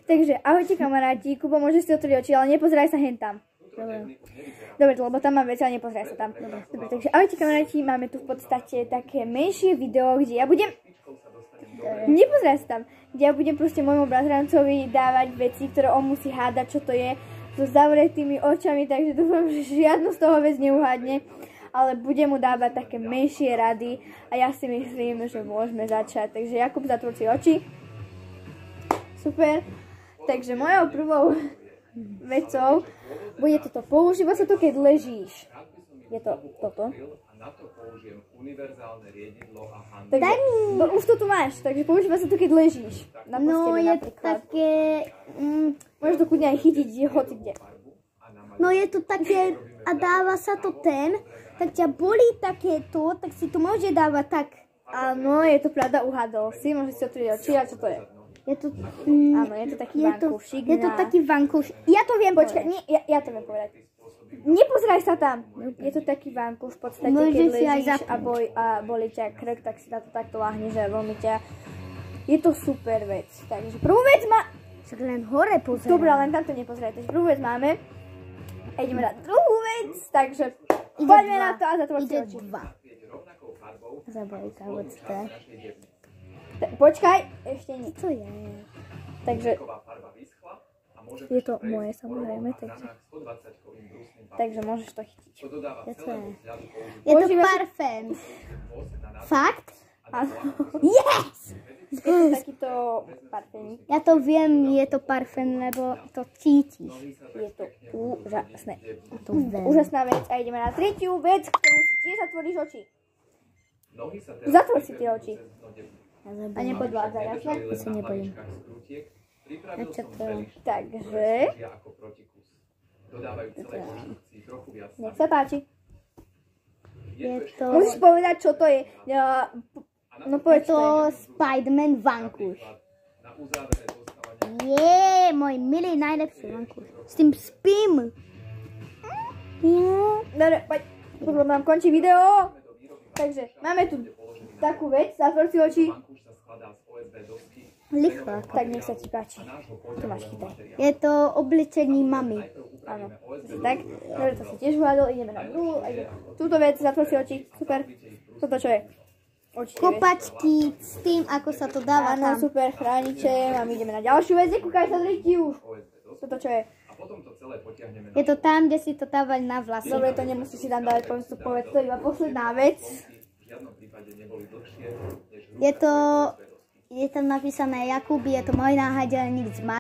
Takže ahojte kamaráti, Kubo, môžeš si otvoriť oči, ale nepozeraj sa hen tam. Dobre, lebo tam mám veci, ale nepozeraj sa tam. Dobre, takže ahojte kamaráti, máme tu v podstate také menšie video, kde ja budem... Nepozeraj sa tam. Kde ja budem proste môjmu bratrancovi dávať veci, ktoré on musí hádať, čo to je, so zavretými očami, takže dúfam, že žiadnu z toho vec neuhádne. Ale budem mu dávať také menšie rady a ja si myslím, že môžeme začať. Takže Jakub, zatvor si oči. Super. Takže mojou prvou vecou bude toto. Používa sa to, keď ležíš. Je to toto. Takže, už to tu máš, takže používa sa to, keď ležíš. Na posteli je napríklad. Také... Môžeš to kľudne aj chytiť hoci kde. No je to také a dáva sa to tak ťa bolí takéto, tak si to môže dávať tak. Áno, je to pravda, uhádol si, môžeš si otvoriť oči, a čo to je? Je to... Áno, je to taký vankúšik. Je to taký vankúš. Ja to viem Počkaj, nie, ja to viem povedať. Nepozeraj sa tam. Je to taký vankúš, v podstate, keď ležíš a bolí ťa krk, tak si na to takto láhne, že veľmi ťa... Je to super vec. Takže prvú vec má... Však len hore pozerám. Dobre, len tamto nepozeraj. Takže prvú vec máme. A ideme na druhú vec, takže poďme na to a zatvor si oči. Zabali kavocte. Počkaj, ešte nie. Co je? Takže je to moje samozrejme, takže môžeš to chytiť. Co je? Je to parfém. Fakt? Áno. Yes! Je to takýto parfém. Ja to viem, je to parfém, lebo to cítiš. Je to úžasné. To viem. Úžasná vec a ideme na tretiu vec, ktorú si tiež zatvoríš oči. Zatvor si tie oči. A nepodvádzaj, jasné? Ja sa nebojím. A čo to je? Takže... Nech sa páči. Je to... Musíš povedať, čo to je. No povedz, Je to Spiderman vankúš. Je, môj milý najlepší vankúš. S tým spím. Dobre, poď. Už nám končí video. Takže máme tu takú vec. Zatvor si oči. Lichva. Tak nech sa ti páči. Tu máš chytaj. Je to oblečení mami. Áno. Tak, dobre, to si tiež uhádol. Ideme na druhú. Túto vec, zatvor si oči. Super. Toto čo je? Kopačky s tým, ako sa to dáva tam. Áno, super, chrániče. A my ideme na ďalšiu vec. Nekúkaj sa driti už. Toto čo je? Je to tam, kde si to dávať na vlasy. Dobre, to nemusíš si tam dávať, povedz to iba posledná vec. Je tam napísané Jakub, je to môj náhľadelník z